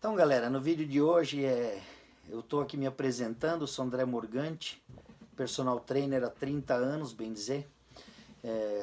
Então, galera, no vídeo de hoje eu estou aqui me apresentando, sou André Morganti, personal trainer há 30 anos, bem dizer,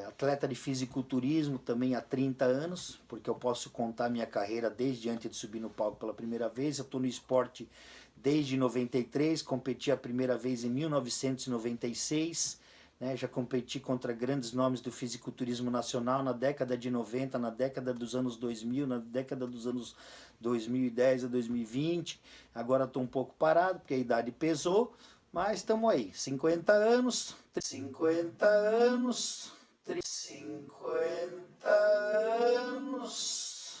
atleta de fisiculturismo também há 30 anos, porque eu posso contar minha carreira desde antes de subir no palco pela primeira vez. Eu estou no esporte desde 93, competi a primeira vez em 1996, né? Já competi contra grandes nomes do fisiculturismo nacional na década de 90, na década dos anos 2000, na década dos anos 2010 a 2020. Agora estou um pouco parado porque a idade pesou, mas estamos aí, 50 anos, 50 anos, 50 anos,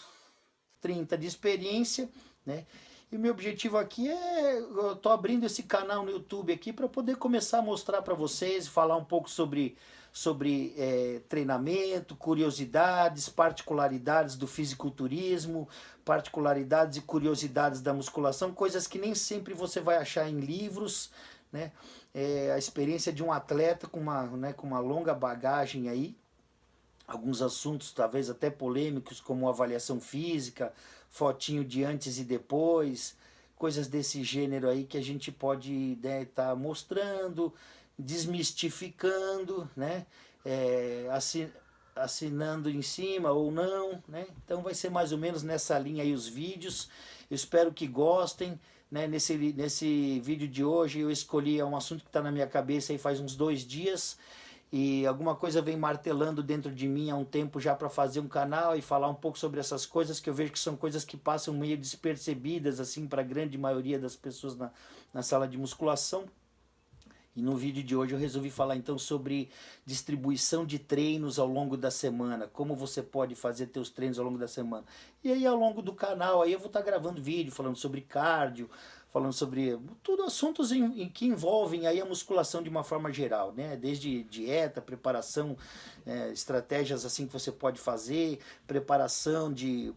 30 de experiência, né? E o meu objetivo aqui eu tô abrindo esse canal no YouTube aqui para poder começar a mostrar para vocês, falar um pouco sobre treinamento, curiosidades, particularidades do fisiculturismo, particularidades e curiosidades da musculação, coisas que nem sempre você vai achar em livros, né? A experiência de um atleta com uma longa bagagem aí, alguns assuntos talvez até polêmicos, como avaliação física, fotinho de antes e depois, coisas desse gênero aí que a gente pode estar mostrando, desmistificando, né? Assinando em cima ou não, né? Então vai ser mais ou menos nessa linha aí os vídeos. Eu espero que gostem, né? Nesse vídeo de hoje eu escolhi um assunto que está na minha cabeça aí faz uns 2 dias, e alguma coisa vem martelando dentro de mim há um tempo já para fazer um canal e falar um pouco sobre essas coisas, que eu vejo que são coisas que passam meio despercebidas assim para a grande maioria das pessoas na sala de musculação. E no vídeo de hoje eu resolvi falar então sobre distribuição de treinos ao longo da semana, como você pode fazer teus treinos ao longo da semana. E aí ao longo do canal aí eu vou estar gravando vídeo falando sobre cardio, falando sobre tudo assuntos que envolvem aí a musculação de uma forma geral, né? Desde dieta, preparação, estratégias assim que você pode fazer, preparação de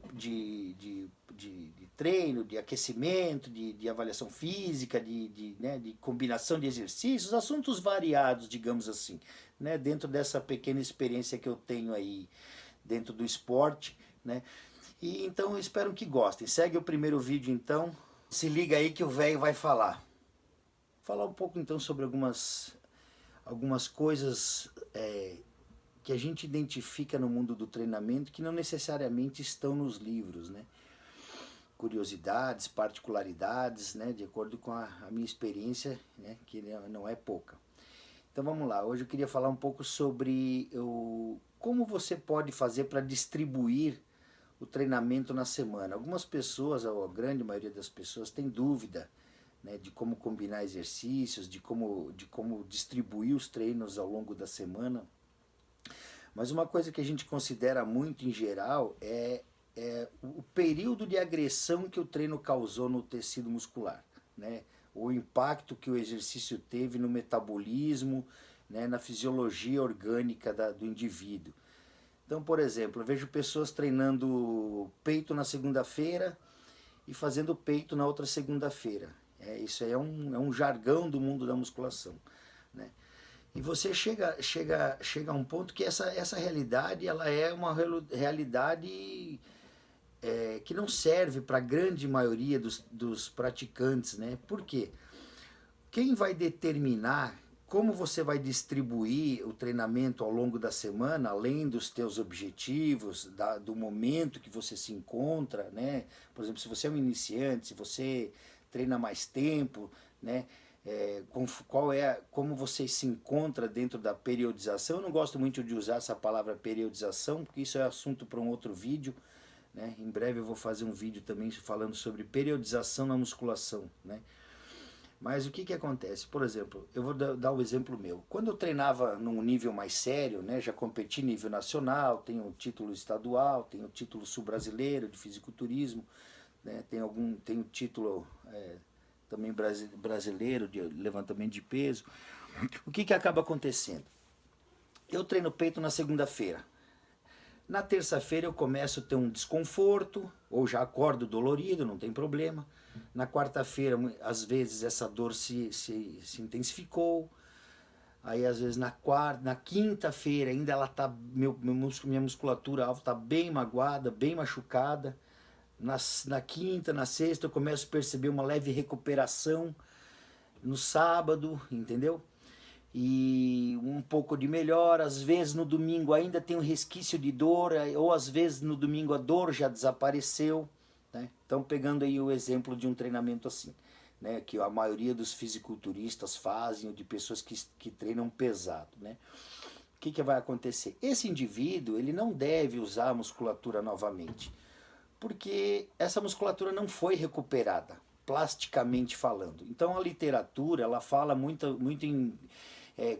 treino, de aquecimento, de avaliação física, de combinação de exercícios, assuntos variados, digamos assim, né? Dentro dessa pequena experiência que eu tenho aí dentro do esporte, né? E então eu espero que gostem. Segue o primeiro vídeo então. Se liga aí que o velho vai falar. Falar um pouco então sobre algumas coisas que a gente identifica no mundo do treinamento que não necessariamente estão nos livros, né? Curiosidades, particularidades, né? De acordo com a minha experiência, né? Que não é pouca. Então vamos lá, hoje eu queria falar um pouco sobre como você pode fazer para distribuir o treinamento na semana. Algumas pessoas, a grande maioria das pessoas, tem dúvida, né, de como combinar exercícios, de como distribuir os treinos ao longo da semana. Mas uma coisa que a gente considera muito em geral é o período de agressão que o treino causou no tecido muscular, né? O impacto que o exercício teve no metabolismo, né, na fisiologia orgânica do indivíduo. Então, por exemplo, eu vejo pessoas treinando peito na segunda-feira e fazendo peito na outra segunda-feira. Isso aí é um jargão do mundo da musculação, né? E você chega a um ponto que essa realidade ela é uma realidade que não serve para a grande maioria dos praticantes, né? Por quê? Quem vai determinar como você vai distribuir o treinamento ao longo da semana, além dos teus objetivos, do momento que você se encontra, né? Por exemplo, se você é um iniciante, se você treina mais tempo, né? Como você se encontra dentro da periodização. Eu não gosto muito de usar essa palavra periodização, porque isso é assunto para um outro vídeo, né? Em breve eu vou fazer um vídeo também falando sobre periodização na musculação, né? Mas o que acontece? Por exemplo, eu vou dar o exemplo meu. Quando eu treinava num nível mais sério, né, já competi nível nacional, tenho título estadual, tenho título sul-brasileiro de fisiculturismo, né, tenho título também brasileiro de levantamento de peso. O que acaba acontecendo? Eu treino peito na segunda-feira. Na terça-feira eu começo a ter um desconforto, ou já acordo dolorido, não tem problema. Na quarta-feira, às vezes, essa dor se intensificou. Aí, às vezes, na quinta-feira, ainda ela tá, minha musculatura alta está bem magoada, bem machucada. Na quinta, na sexta eu começo a perceber uma leve recuperação, no sábado, entendeu? E um pouco de melhora, às vezes no domingo ainda tem um resquício de dor, ou às vezes no domingo a dor já desapareceu, né? Então pegando aí o exemplo de um treinamento assim, né, que a maioria dos fisiculturistas fazem, ou de pessoas que treinam pesado, né? O que vai acontecer? Esse indivíduo ele não deve usar a musculatura novamente, porque essa musculatura não foi recuperada, plasticamente falando. Então a literatura ela fala muito em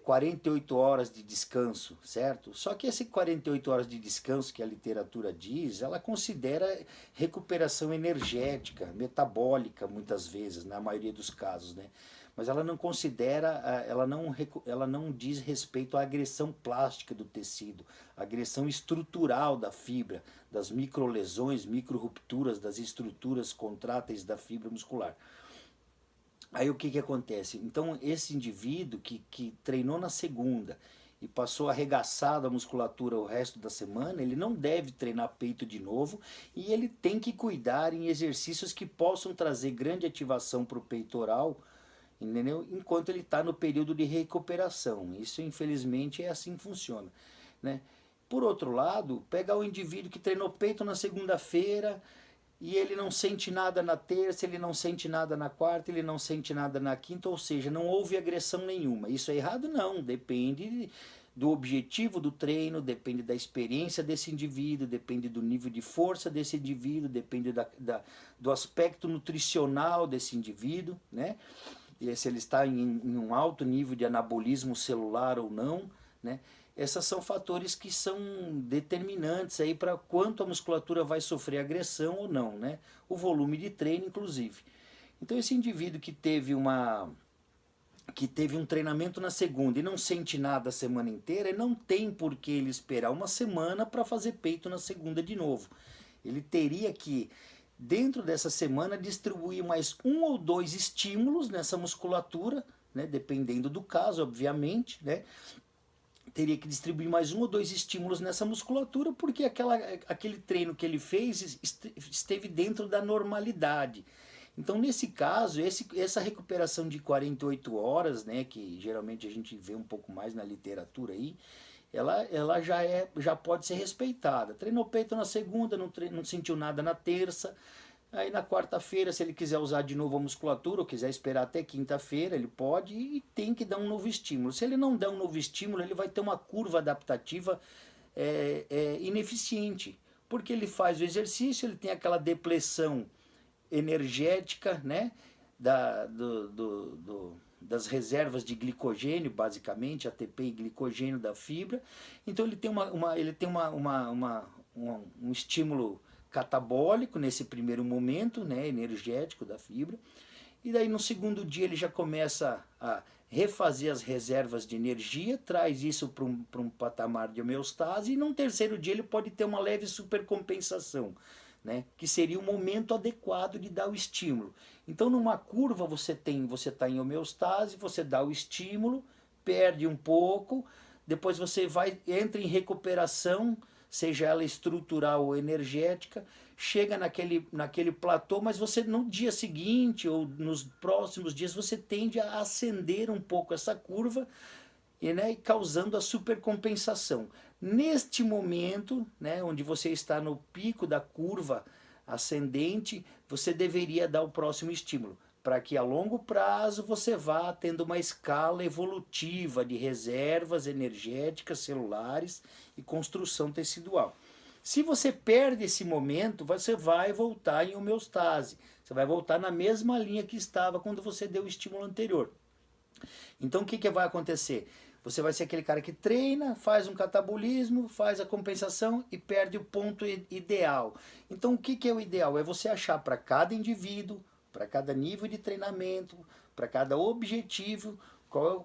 48 horas de descanso, certo? Só que esse 48 horas de descanso que a literatura diz, ela considera recuperação energética, metabólica muitas vezes, na maioria dos casos, né? Mas ela não considera, ela não diz respeito à agressão plástica do tecido, agressão estrutural da fibra, das microlesões, microrupturas das estruturas contráteis da fibra muscular. Aí o que acontece? Então esse indivíduo que treinou na segunda e passou arregaçado a musculatura o resto da semana, ele não deve treinar peito de novo e ele tem que cuidar em exercícios que possam trazer grande ativação para o peitoral, entendeu? Enquanto ele está no período de recuperação. Isso infelizmente é assim que funciona, né? Por outro lado, pegar o indivíduo que treinou peito na segunda-feira e ele não sente nada na terça, ele não sente nada na quarta, ele não sente nada na quinta, ou seja, não houve agressão nenhuma. Isso é errado? Não, depende do objetivo do treino, depende da experiência desse indivíduo, depende do nível de força desse indivíduo, depende do aspecto nutricional desse indivíduo, né? E se ele está em um alto nível de anabolismo celular ou não, né? Esses são fatores que são determinantes aí para quanto a musculatura vai sofrer agressão ou não, né? O volume de treino, inclusive. Então esse indivíduo que teve um treinamento na segunda e não sente nada a semana inteira, não tem por que ele esperar uma semana para fazer peito na segunda de novo. Ele teria que, dentro dessa semana, distribuir mais um ou dois estímulos nessa musculatura, né? Dependendo do caso, obviamente, né? Teria que distribuir mais um ou dois estímulos nessa musculatura, porque aquele treino que ele fez esteve dentro da normalidade. Então, nesse caso, essa recuperação de 48 horas, né, que geralmente a gente vê um pouco mais na literatura aí, ela já pode ser respeitada. Treinou peito na segunda, não sentiu nada na terça. Aí na quarta-feira, se ele quiser usar de novo a musculatura, ou quiser esperar até quinta-feira, ele pode e tem que dar um novo estímulo. Se ele não der um novo estímulo, ele vai ter uma curva adaptativa ineficiente. Porque ele faz o exercício, ele tem aquela depressão energética, né? Das reservas de glicogênio, basicamente, ATP e glicogênio da fibra. Então ele tem um estímulo catabólico nesse primeiro momento, né, energético da fibra, e daí no segundo dia ele já começa a refazer as reservas de energia, traz isso para um patamar de homeostase, e no terceiro dia ele pode ter uma leve supercompensação, né, que seria o momento adequado de dar o estímulo. Então numa curva você está em homeostase, você dá o estímulo, perde um pouco, depois você entra em recuperação, seja ela estrutural ou energética, chega naquele platô, mas você no dia seguinte ou nos próximos dias você tende a ascender um pouco essa curva, né, causando a supercompensação. Neste momento, né, onde você está no pico da curva ascendente, você deveria dar o próximo estímulo, para que a longo prazo você vá tendo uma escala evolutiva de reservas energéticas celulares e construção tecidual. Se você perde esse momento, você vai voltar em homeostase. Você vai voltar na mesma linha que estava quando você deu o estímulo anterior. Então o que vai acontecer? Você vai ser aquele cara que treina, faz um catabolismo, faz a compensação e perde o ponto ideal. Então o que é o ideal? É você achar para cada indivíduo, para cada nível de treinamento, para cada objetivo,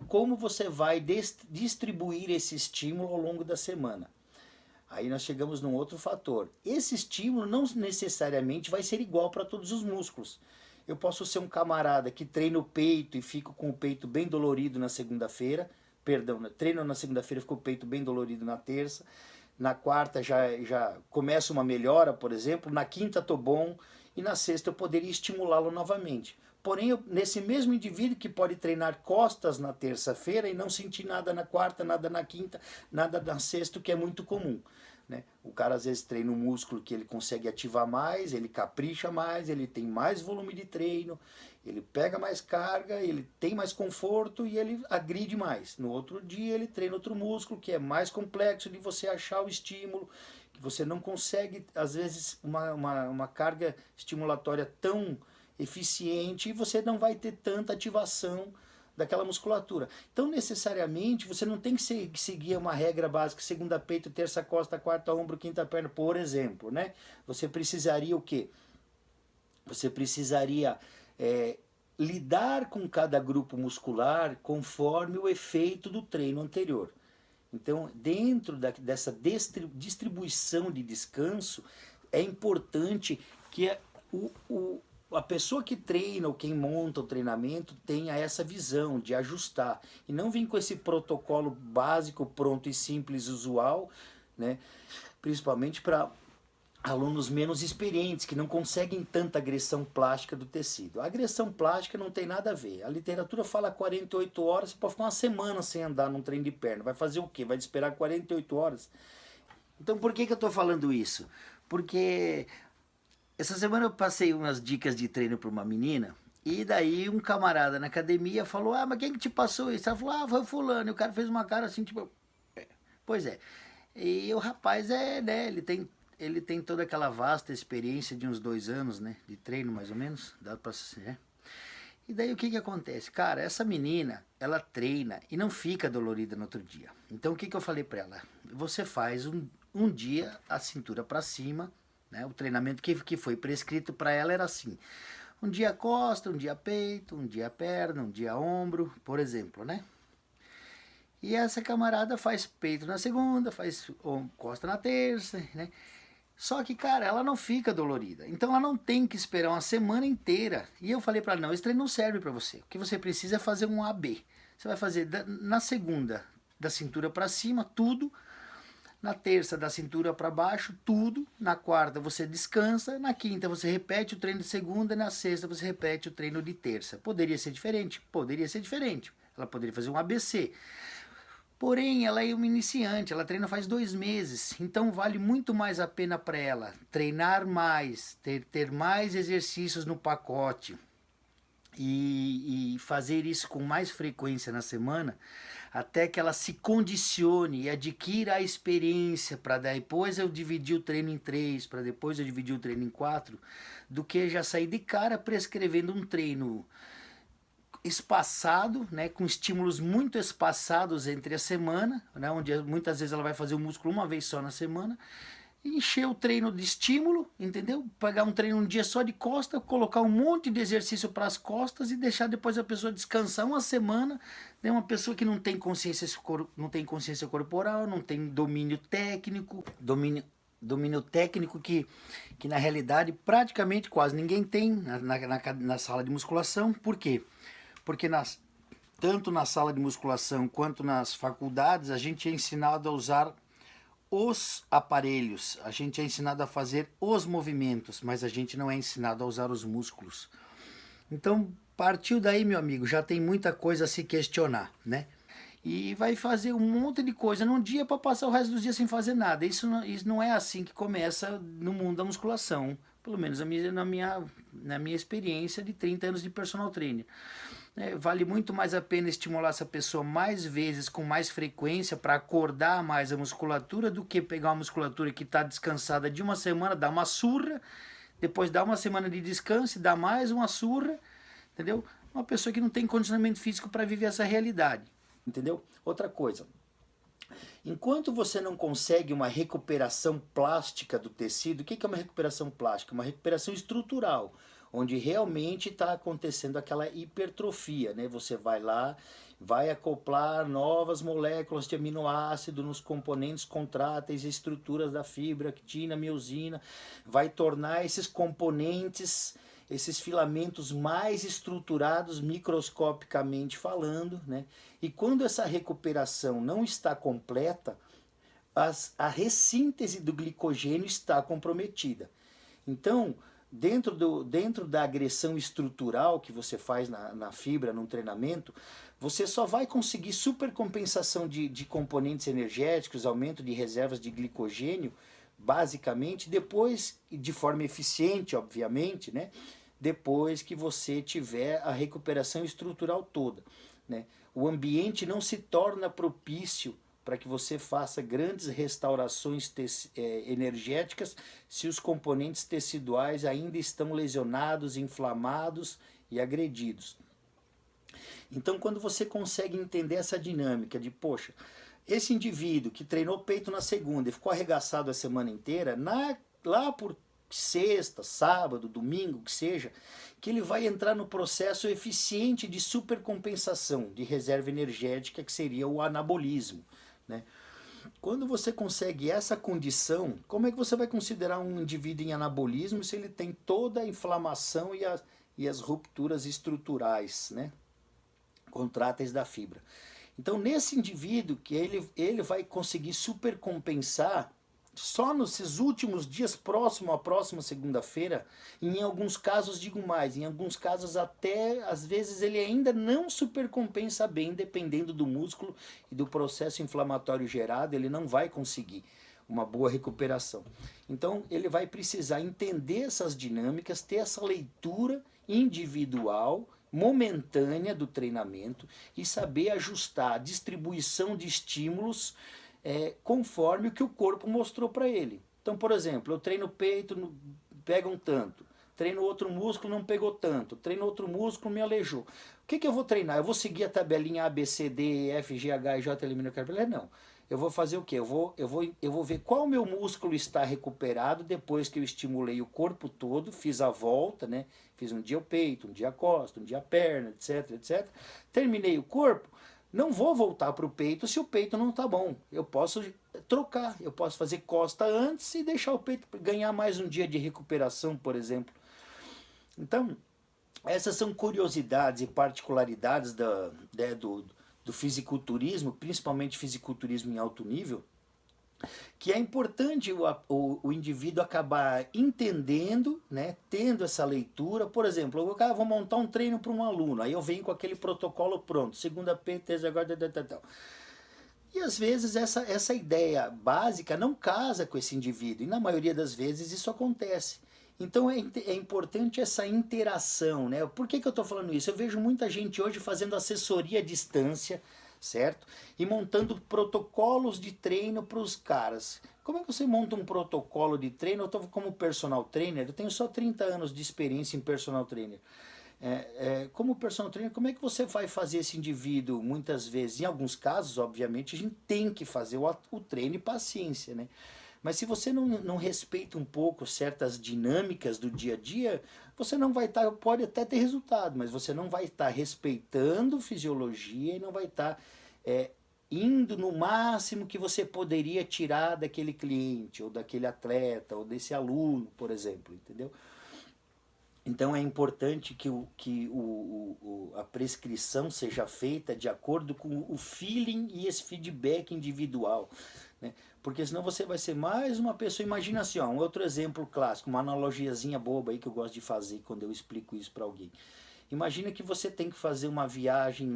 como você vai distribuir esse estímulo ao longo da semana. Aí nós chegamos num outro fator. Esse estímulo não necessariamente vai ser igual para todos os músculos. Eu posso ser um camarada que treina o peito e fico com o peito bem dolorido na segunda-feira, treino na segunda-feira e fico com o peito bem dolorido na terça. na quarta já começa uma melhora, por exemplo, na quinta estou bom e na sexta eu poderia estimulá-lo novamente. Porém, nesse mesmo indivíduo que pode treinar costas na terça-feira e não sentir nada na quarta, nada na quinta, nada na sexta, o que é muito comum. Né? O cara às vezes treina um músculo que ele consegue ativar mais, ele capricha mais, ele tem mais volume de treino, ele pega mais carga, ele tem mais conforto e ele agride mais. No outro dia ele treina outro músculo que é mais complexo de você achar o estímulo, que você não consegue, às vezes, uma carga estimulatória tão eficiente e você não vai ter tanta ativação daquela musculatura. Então, necessariamente, você não tem que seguir uma regra básica, segunda peito, terça costa, quarta ombro, quinta perna, por exemplo, né? Você precisaria o quê? Você precisaria lidar com cada grupo muscular conforme o efeito do treino anterior. Então, dentro dessa distribuição de descanso, é importante que a pessoa que treina ou quem monta o treinamento tenha essa visão de ajustar e não vir com esse protocolo básico, pronto e simples, usual, né? Principalmente para alunos menos experientes, que não conseguem tanta agressão plástica do tecido. A agressão plástica não tem nada a ver. A literatura fala 48 horas, você pode ficar uma semana sem andar num treino de perna. Vai fazer o quê? Vai esperar 48 horas? Então por que eu estou falando isso? Porque essa semana eu passei umas dicas de treino para uma menina, e daí um camarada na academia falou, mas quem que te passou isso? Ela falou, foi o fulano, e o cara fez uma cara assim, tipo, pois é. E o rapaz né, ele tem toda aquela vasta experiência de uns 2 anos, né, de treino mais ou menos, dado pra, né? E daí o que acontece? Cara, essa menina, ela treina e não fica dolorida no outro dia. Então o que eu falei pra ela? Você faz um dia a cintura pra cima, né? O treinamento que foi prescrito para ela era assim: um dia costa, um dia peito, um dia perna, um dia ombro, por exemplo, né? E essa camarada faz peito na segunda, faz costa na terça, né? Só que, cara, ela não fica dolorida. Então ela não tem que esperar uma semana inteira. E eu falei para ela, não, esse treino não serve para você. O que você precisa é fazer um AB. Você vai fazer na segunda, da cintura para cima, tudo. Na terça, da cintura para baixo, tudo. Na quarta, você descansa. Na quinta, você repete o treino de segunda. Na sexta, você repete o treino de terça. Poderia ser diferente? Poderia ser diferente. Ela poderia fazer um ABC. Porém, ela é uma iniciante, ela treina faz 2 meses, então vale muito mais a pena para ela treinar mais, ter mais exercícios no pacote e fazer isso com mais frequência na semana, até que ela se condicione e adquira a experiência para depois eu dividir o treino em 3, para depois eu dividir o treino em 4, do que já sair de cara prescrevendo um treino espaçado, né, com estímulos muito espaçados entre a semana, né, onde muitas vezes ela vai fazer o músculo uma vez só na semana, e encher o treino de estímulo, entendeu? Pegar um treino um dia só de costa, colocar um monte de exercício para as costas e deixar depois a pessoa descansar uma semana, né, uma pessoa que não tem consciência corporal, não tem domínio técnico, domínio técnico que na realidade praticamente quase ninguém tem na sala de musculação. Por quê? Porque tanto na sala de musculação quanto nas faculdades a gente é ensinado a usar os aparelhos, a gente é ensinado a fazer os movimentos, mas a gente não é ensinado a usar os músculos. Então, partiu daí, meu amigo, já tem muita coisa a se questionar, né? E vai fazer um monte de coisa num dia para passar o resto dos dias sem fazer nada. Isso não é assim que começa no mundo da musculação, pelo menos na minha experiência de 30 anos de personal trainer. Vale muito mais a pena estimular essa pessoa mais vezes, com mais frequência, para acordar mais a musculatura, do que pegar uma musculatura que está descansada de uma semana, dar uma surra, depois dar uma semana de descanso e dar mais uma surra, entendeu? Uma pessoa que não tem condicionamento físico para viver essa realidade, entendeu? Outra coisa, enquanto você não consegue uma recuperação plástica do tecido, o que é uma recuperação plástica? Uma recuperação estrutural, onde realmente está acontecendo aquela hipertrofia, né? Você vai lá, vai acoplar novas moléculas de aminoácido nos componentes contráteis e estruturas da fibra, actina, miosina, vai tornar esses componentes, esses filamentos mais estruturados microscopicamente falando, né? E quando essa recuperação não está completa, a ressíntese do glicogênio está comprometida. Então, dentro da agressão estrutural que você faz na fibra, num treinamento, você só vai conseguir supercompensação de componentes energéticos, aumento de reservas de glicogênio, basicamente, depois, de forma eficiente, obviamente, né? Depois que você tiver a recuperação estrutural toda, né? O ambiente não se torna propício para que você faça grandes restaurações energéticas se os componentes teciduais ainda estão lesionados, inflamados e agredidos. Então, quando você consegue entender essa dinâmica de, poxa, esse indivíduo que treinou peito na segunda e ficou arregaçado a semana inteira, lá por sexta, sábado, domingo, que seja, que ele vai entrar no processo eficiente de supercompensação de reserva energética, que seria o anabolismo, né? Quando você consegue essa condição, como é que você vai considerar um indivíduo em anabolismo se ele tem toda a inflamação e as rupturas estruturais, né, contráteis da fibra? Então, nesse indivíduo que ele vai conseguir supercompensar só nesses últimos dias próximo à próxima segunda-feira, em alguns casos, digo mais, em alguns casos até, às vezes, ele ainda não supercompensa bem, dependendo do músculo e do processo inflamatório gerado, ele não vai conseguir uma boa recuperação. Então, ele vai precisar entender essas dinâmicas, ter essa leitura individual, momentânea do treinamento e saber ajustar a distribuição de estímulos conforme o que o corpo mostrou para ele. Então, por exemplo, eu treino peito, pega um tanto, treino outro músculo, não pegou tanto, treino outro músculo, me aleijou. O que eu vou treinar? Eu vou seguir a tabelinha A, B, C, D, E, F, G, H, I, J, elimina carboidrato? Não. Eu vou fazer o quê? Eu vou ver qual meu músculo está recuperado depois que eu estimulei o corpo todo, fiz a volta, né? Fiz um dia o peito, um dia a costa, um dia a perna, etc, etc. Terminei o corpo. Não vou voltar para o peito se o peito não está bom. Eu posso trocar, eu posso fazer costa antes e deixar o peito ganhar mais um dia de recuperação, por exemplo. Então, essas são curiosidades e particularidades do fisiculturismo, principalmente fisiculturismo em alto nível, que é importante o indivíduo acabar entendendo, né, tendo essa leitura. Por exemplo, eu vou montar um treino para um aluno, aí eu venho com aquele protocolo pronto, segunda P, terça, agora, tal. E às vezes essa ideia básica não casa com esse indivíduo, e na maioria das vezes isso acontece. Então é importante essa interação, né? Por que eu estou falando isso? Eu vejo muita gente hoje fazendo assessoria à distância, certo? E montando protocolos de treino para os caras. Como é que você monta um protocolo de treino? Eu estou como personal trainer, eu tenho só 30 anos de experiência em personal trainer. Como personal trainer, como é que você vai fazer esse indivíduo, muitas vezes, em alguns casos, obviamente, a gente tem que fazer o treino e paciência, né? Mas se você não respeita um pouco certas dinâmicas do dia a dia, você não vai estar, pode até ter resultado, mas você não vai estar respeitando fisiologia e não vai estar indo no máximo que você poderia tirar daquele cliente, ou daquele atleta, ou desse aluno, por exemplo, entendeu? Então é importante que a prescrição seja feita de acordo com o feeling e esse feedback individual, né? Porque senão você vai ser mais uma pessoa. Imagina assim, ó, um outro exemplo clássico, uma analogiazinha boba aí que eu gosto de fazer quando eu explico isso para alguém. Imagina que você tem que fazer uma viagem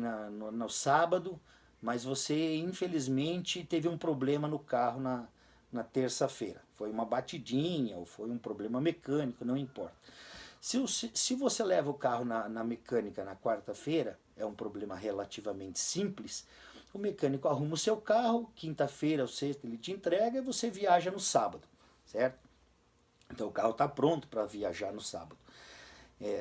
no sábado, mas você infelizmente teve um problema no carro na terça-feira. Foi uma batidinha ou foi um problema mecânico, não importa. Se você leva o carro na mecânica na quarta-feira, é um problema relativamente simples, o mecânico arruma o seu carro, quinta-feira ou sexta ele te entrega e você viaja no sábado, certo? Então o carro está pronto para viajar no sábado.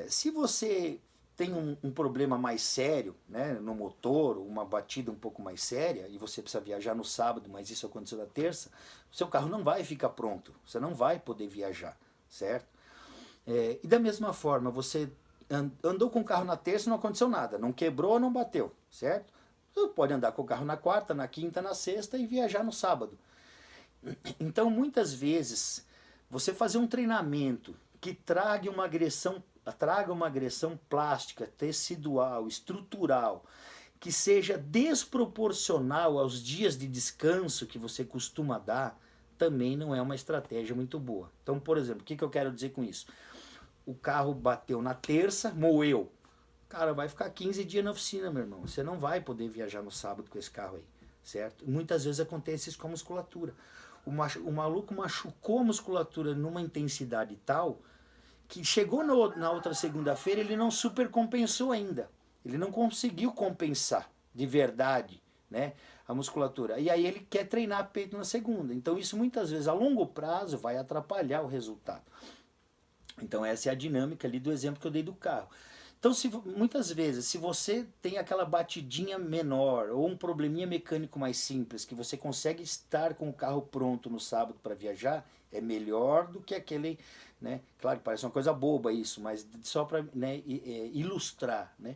Se você tem um problema mais sério, né, no motor, uma batida um pouco mais séria, e você precisa viajar no sábado, mas isso aconteceu na terça, o seu carro não vai ficar pronto, você não vai poder viajar, certo? E da mesma forma, você andou com o carro na terça e não aconteceu nada, não quebrou, não bateu, certo? Você pode andar com o carro na quarta, na quinta, na sexta e viajar no sábado. Então, muitas vezes, você fazer um treinamento que traga uma agressão plástica, tecidual, estrutural, que seja desproporcional aos dias de descanso que você costuma dar, também não é uma estratégia muito boa. Então, por exemplo, o que eu quero dizer com isso? O carro bateu na terça, moeu. Cara, vai ficar 15 dias na oficina, meu irmão. Você não vai poder viajar no sábado com esse carro aí, certo? Muitas vezes acontece isso com a musculatura. O maluco machucou a musculatura numa intensidade tal que chegou na outra segunda-feira, ele não supercompensou ainda. Ele não conseguiu compensar de verdade, né, a musculatura. E aí ele quer treinar peito na segunda. Então isso muitas vezes a longo prazo vai atrapalhar o resultado. Então essa é a dinâmica ali do exemplo que eu dei do carro. Então muitas vezes, se você tem aquela batidinha menor ou um probleminha mecânico mais simples, que você consegue estar com o carro pronto no sábado para viajar, é melhor do que aquele, né? Claro que parece uma coisa boba isso, mas só para, né, ilustrar, né?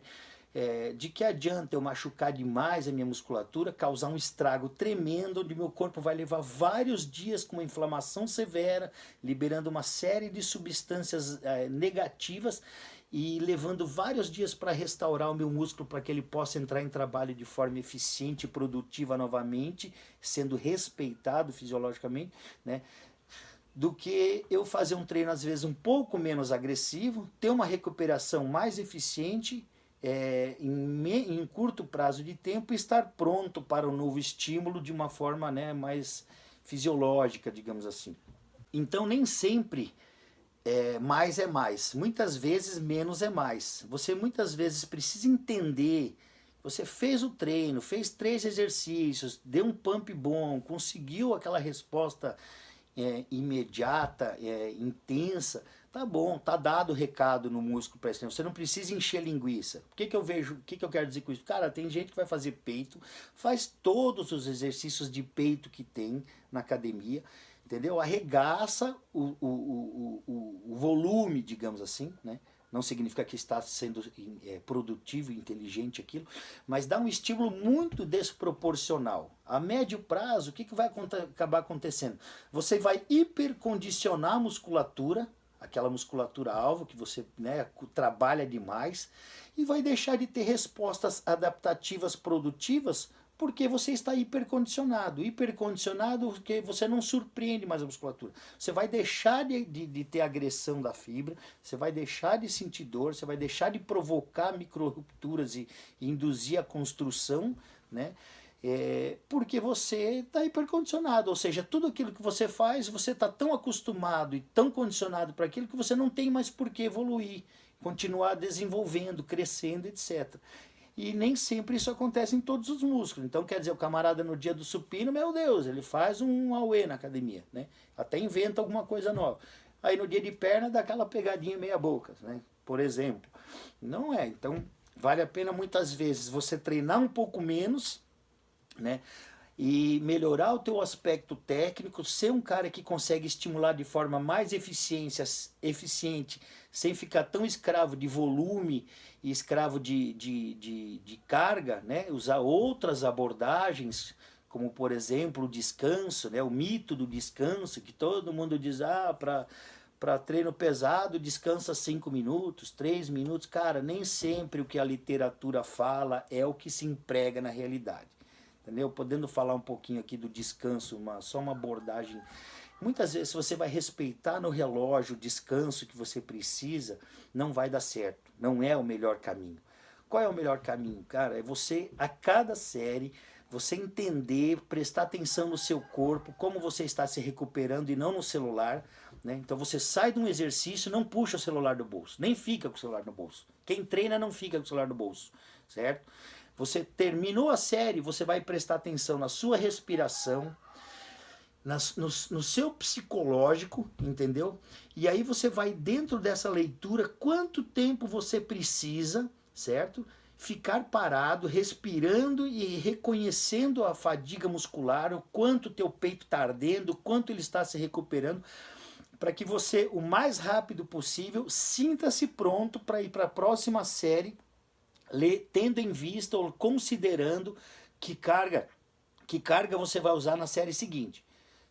De que adianta eu machucar demais a minha musculatura, causar um estrago tremendo, onde meu corpo vai levar vários dias com uma inflamação severa, liberando uma série de substâncias negativas e levando vários dias para restaurar o meu músculo para que ele possa entrar em trabalho de forma eficiente e produtiva novamente, sendo respeitado fisiologicamente, né? Do que eu fazer um treino às vezes um pouco menos agressivo, ter uma recuperação mais eficiente em curto prazo de tempo e estar pronto para o novo estímulo de uma forma, né, mais fisiológica, digamos assim. Então nem sempre mais é mais. Muitas vezes menos é mais. Você muitas vezes precisa entender. Você fez o treino, fez 3 exercícios, deu um pump bom, conseguiu aquela resposta imediata, intensa, tá bom, tá dado o recado no músculo para esse treino. Você não precisa encher linguiça. O que eu vejo, o que eu quero dizer com isso? Cara, tem gente que vai fazer peito, faz todos os exercícios de peito que tem na academia, entendeu? Arregaça o volume, digamos assim, né? Não significa que está sendo produtivo e inteligente aquilo, mas dá um estímulo muito desproporcional. A médio prazo, o que vai acabar acontecendo? Você vai hipercondicionar a musculatura, aquela musculatura alvo que você, né, trabalha demais, e vai deixar de ter respostas adaptativas produtivas porque você está hipercondicionado. Hipercondicionado porque você não surpreende mais a musculatura. Você vai deixar de ter agressão da fibra, você vai deixar de sentir dor, você vai deixar de provocar micro-rupturas e induzir a construção, né? Porque você está hipercondicionado, ou seja, tudo aquilo que você faz, você está tão acostumado e tão condicionado para aquilo que você não tem mais por que evoluir, continuar desenvolvendo, crescendo, etc. E nem sempre isso acontece em todos os músculos. Então, quer dizer, o camarada no dia do supino, meu Deus, ele faz um auê na academia, né? Até inventa alguma coisa nova. Aí no dia de perna dá aquela pegadinha meia boca, né? Por exemplo. Não é. Então, vale a pena muitas vezes você treinar um pouco menos, né? E melhorar o teu aspecto técnico, ser um cara que consegue estimular de forma mais eficiente, sem ficar tão escravo de volume e escravo de carga, né? Usar outras abordagens, como por exemplo o descanso, né? O mito do descanso, que todo mundo diz, para treino pesado, descansa 5 minutos, 3 minutos. Cara, nem sempre o que a literatura fala é o que se emprega na realidade. Entendeu? Podendo falar um pouquinho aqui do descanso, só uma abordagem. Muitas vezes, se você vai respeitar no relógio o descanso que você precisa, não vai dar certo. Não é o melhor caminho. Qual é o melhor caminho? Cara, é você, a cada série, você entender, prestar atenção no seu corpo, como você está se recuperando e não no celular, né? Então você sai de um exercício, não puxa o celular do bolso, nem fica com o celular no bolso. Quem treina não fica com o celular no bolso, certo? Você terminou a série, você vai prestar atenção na sua respiração, no seu psicológico, entendeu? E aí você vai dentro dessa leitura, quanto tempo você precisa, certo? Ficar parado, respirando e reconhecendo a fadiga muscular, o quanto teu peito está ardendo, o quanto ele está se recuperando, para que você, o mais rápido possível, sinta-se pronto para ir para a próxima série, tendo em vista ou considerando que carga você vai usar na série seguinte.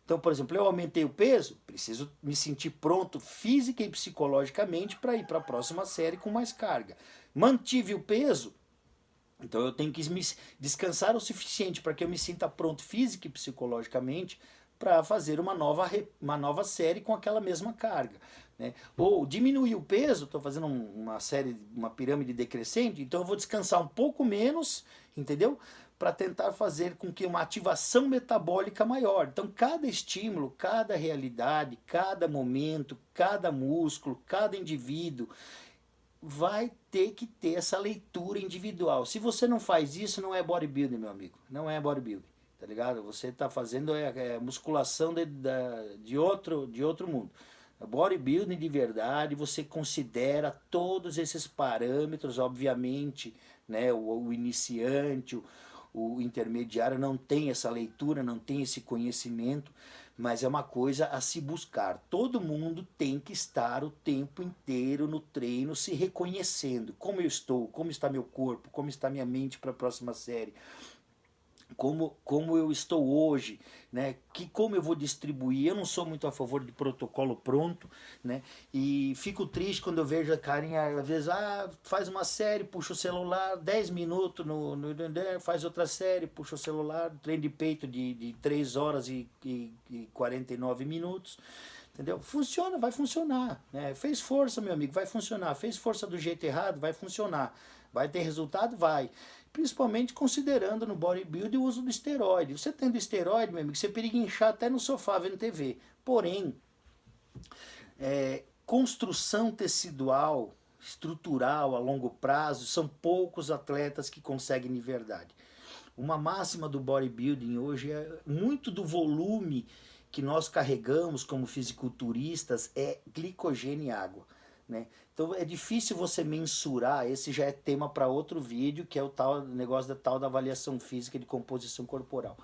Então, por exemplo, eu aumentei o peso, preciso me sentir pronto física e psicologicamente para ir para a próxima série com mais carga. Mantive o peso, Então eu tenho que me descansar o suficiente para que eu me sinta pronto física e psicologicamente para fazer uma nova série com aquela mesma carga. Né? Ou diminuir o peso, estou fazendo uma série, uma pirâmide decrescente, então eu vou descansar um pouco menos, entendeu? Para tentar fazer com que uma ativação metabólica maior. Então cada estímulo, cada realidade, cada momento, cada músculo, cada indivíduo vai ter que ter essa leitura individual. Se você não faz isso, não é bodybuilding, meu amigo. Não é bodybuilding, tá ligado? Você está fazendo musculação de outro mundo. Bodybuilding de verdade, você considera todos esses parâmetros, obviamente, né? O iniciante, o intermediário não tem essa leitura, não tem esse conhecimento, mas é uma coisa a se buscar. Todo mundo tem que estar o tempo inteiro no treino, se reconhecendo. Como eu estou, como está meu corpo, como está minha mente para a próxima série. Como eu estou hoje, né? Como eu vou distribuir. Eu não sou muito a favor de protocolo pronto, né? E fico triste quando eu vejo a carinha, às vezes, faz uma série, puxa o celular, 10 minutos faz outra série, puxa o celular, treino de peito de 3 horas e 49 minutos. Entendeu? Funciona, vai funcionar. Né? Fez força, meu amigo, vai funcionar. Fez força do jeito errado, vai funcionar. Vai ter resultado? Vai. Principalmente considerando no bodybuilding o uso do esteroide. Você tendo esteroide, meu amigo, você periga inchar até no sofá vendo TV. Porém, construção tecidual, estrutural a longo prazo, são poucos atletas que conseguem de verdade. Uma máxima do bodybuilding hoje é muito do volume que nós carregamos como fisiculturistas é glicogênio e água. Né? Então é difícil você mensurar, esse já é tema para outro vídeo, que é o tal negócio da avaliação física de composição corporal.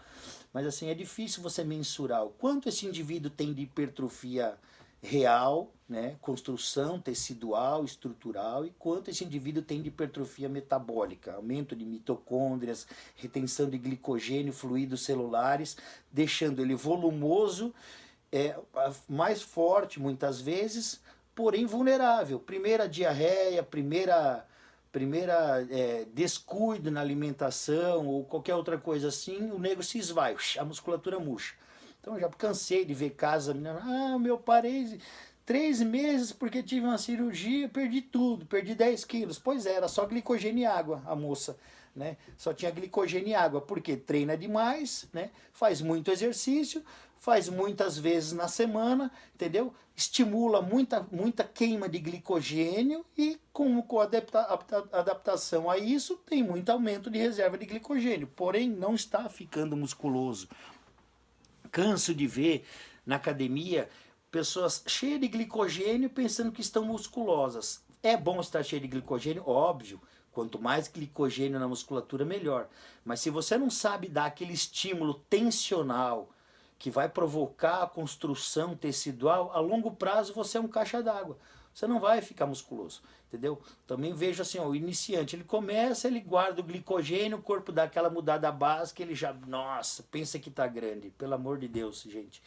Mas assim, é difícil você mensurar o quanto esse indivíduo tem de hipertrofia real, né, construção tecidual, estrutural, e quanto esse indivíduo tem de hipertrofia metabólica, aumento de mitocôndrias, retenção de glicogênio, fluidos celulares, deixando ele volumoso, mais forte muitas vezes, porém vulnerável. Primeira diarreia, primeira descuido na alimentação ou qualquer outra coisa assim, o nego se esvai, a musculatura murcha. Então eu já cansei de ver casos, a menina, meu parei 3 meses porque tive uma cirurgia, perdi tudo, perdi 10 quilos. Pois é, era só glicogênio e água a moça, né? Só tinha glicogênio e água, porque treina demais, né? Faz muito exercício, faz muitas vezes na semana, entendeu? Estimula muita queima de glicogênio e com a adaptação a isso tem muito aumento de reserva de glicogênio, porém não está ficando musculoso. Canso de ver na academia pessoas cheias de glicogênio pensando que estão musculosas. É bom estar cheio de glicogênio? Óbvio. Quanto mais glicogênio na musculatura, melhor. Mas se você não sabe dar aquele estímulo tensional que vai provocar a construção tecidual, a longo prazo você é um caixa d'água. Você não vai ficar musculoso, entendeu? Também vejo assim, o iniciante, ele começa, ele guarda o glicogênio, o corpo dá aquela mudada básica, ele já, nossa, pensa que tá grande. Pelo amor de Deus, gente.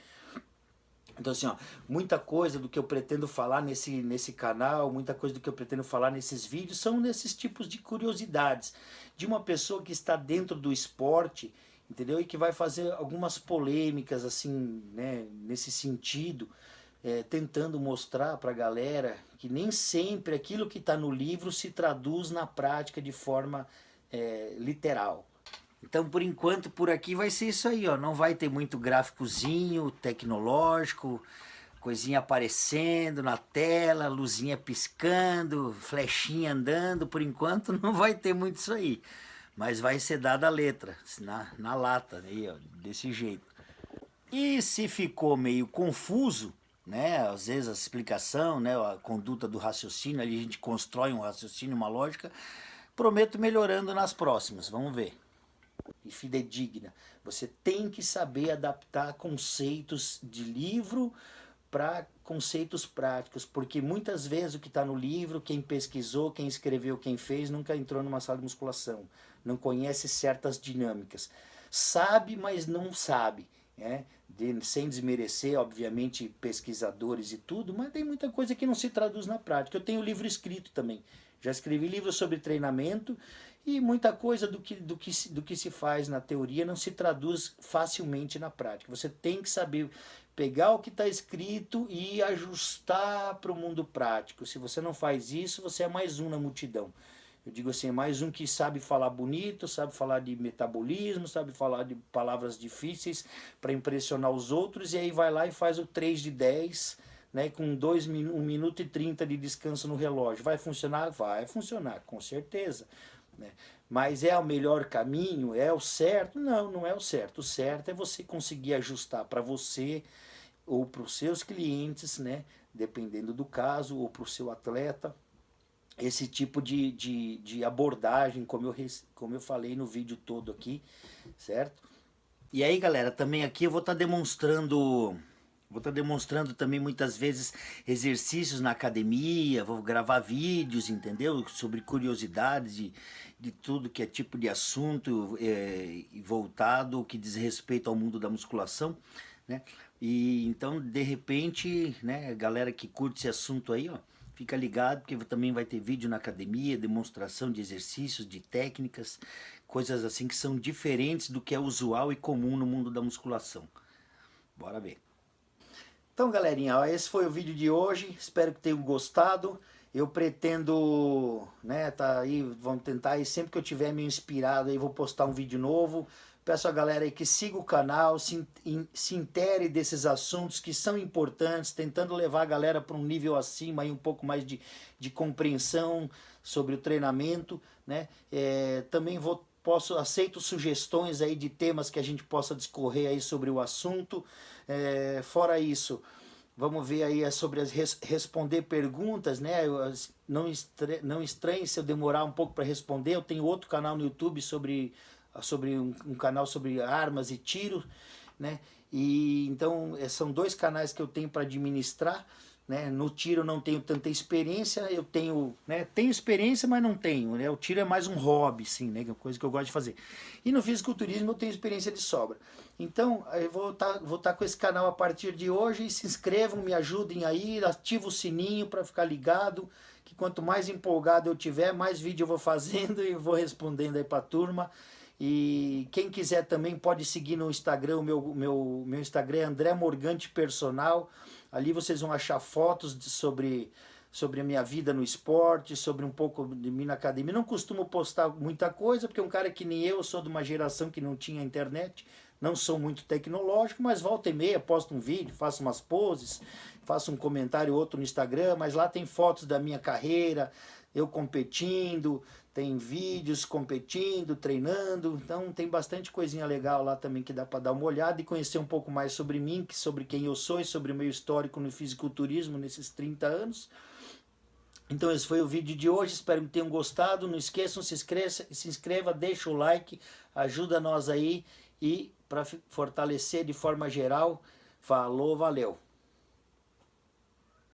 Então assim, muita coisa do que eu pretendo falar nesse canal, muita coisa do que eu pretendo falar nesses vídeos são nesses tipos de curiosidades de uma pessoa que está dentro do esporte, entendeu? E que vai fazer algumas polêmicas assim, né, nesse sentido, tentando mostrar para a galera que nem sempre aquilo que está no livro se traduz na prática de forma literal. Então, por enquanto, por aqui vai ser isso aí, ó. Não vai ter muito gráficozinho tecnológico, coisinha aparecendo na tela, luzinha piscando, flechinha andando. Por enquanto, não vai ter muito isso aí. Mas vai ser dada a letra, na lata, aí, ó, desse jeito. E se ficou meio confuso, né, às vezes a explicação, né, a conduta do raciocínio, ali a gente constrói um raciocínio, uma lógica, prometo melhorando nas próximas, vamos ver. E fidedigna. Você tem que saber adaptar conceitos de livro para conceitos práticos, porque muitas vezes o que está no livro, quem pesquisou, quem escreveu, quem fez, nunca entrou numa sala de musculação, não conhece certas dinâmicas. Sabe, mas não sabe. sem desmerecer, obviamente, pesquisadores e tudo, mas tem muita coisa que não se traduz na prática. Eu tenho livro escrito também, já escrevi livros sobre treinamento e muita coisa do que se faz na teoria não se traduz facilmente na prática. Você tem que saber pegar o que está escrito e ajustar para o mundo prático. Se você não faz isso, você é mais um na multidão. Eu digo assim, é mais um que sabe falar bonito, sabe falar de metabolismo, sabe falar de palavras difíceis para impressionar os outros, e aí vai lá e faz o 3 de 10, né, com 1 minuto e 30 de descanso no relógio. Vai funcionar? Vai funcionar, com certeza. Né? Mas é o melhor caminho? É o certo? Não, não é o certo. O certo é você conseguir ajustar para você ou para os seus clientes, né, dependendo do caso, ou para o seu atleta, esse tipo de abordagem, como eu falei no vídeo todo aqui, certo? E aí, galera, também aqui eu vou estar demonstrando também muitas vezes exercícios na academia, vou gravar vídeos, entendeu? Sobre curiosidades de tudo que é tipo de assunto voltado, que diz respeito ao mundo da musculação, né? E então, de repente, né, galera que curte esse assunto aí, ó, fica ligado, porque também vai ter vídeo na academia, demonstração de exercícios, de técnicas, coisas assim que são diferentes do que é usual e comum no mundo da musculação. Bora ver. Então, galerinha, ó, esse foi o vídeo de hoje. Espero que tenham gostado. Eu pretendo, né, tá aí, vamos tentar aí, sempre que eu tiver me inspirado aí, vou postar um vídeo novo. Peço a galera aí que siga o canal, se intere desses assuntos que são importantes, tentando levar a galera para um nível acima, aí um pouco mais de compreensão sobre o treinamento, né? Também aceito sugestões aí de temas que a gente possa discorrer aí sobre o assunto. Fora isso, vamos ver aí sobre responder perguntas, né? Não estranhe se eu demorar um pouco para responder. Eu tenho outro canal no YouTube sobre um canal sobre armas e tiro, né? E então são 2 canais que eu tenho para administrar, né? No tiro eu não tenho tanta experiência, eu tenho, né, tenho experiência, mas não tenho, né? O tiro é mais um hobby, sim, né? Que é uma coisa que eu gosto de fazer. E no fisiculturismo eu tenho experiência de sobra. Então eu vou tá com esse canal a partir de hoje. E se inscrevam, me ajudem aí, ativa o sininho para ficar ligado, que quanto mais empolgado eu tiver, mais vídeo eu vou fazendo e vou respondendo aí para a turma. E quem quiser também pode seguir no Instagram, o meu Instagram é André Morgante Personal. Ali vocês vão achar fotos sobre a minha vida no esporte, sobre um pouco de mim na academia. Não costumo postar muita coisa, porque um cara que nem eu sou de uma geração que não tinha internet, não sou muito tecnológico, mas volta e meia posto um vídeo, faço umas poses, faço um comentário ou outro no Instagram, mas lá tem fotos da minha carreira, eu competindo, tem vídeos competindo, treinando, então tem bastante coisinha legal lá também que dá para dar uma olhada e conhecer um pouco mais sobre mim, sobre quem eu sou e sobre o meu histórico no fisiculturismo nesses 30 anos. Então esse foi o vídeo de hoje, espero que tenham gostado. Não esqueçam, se inscreva, deixa o like, ajuda nós aí e para fortalecer de forma geral. Falou, valeu!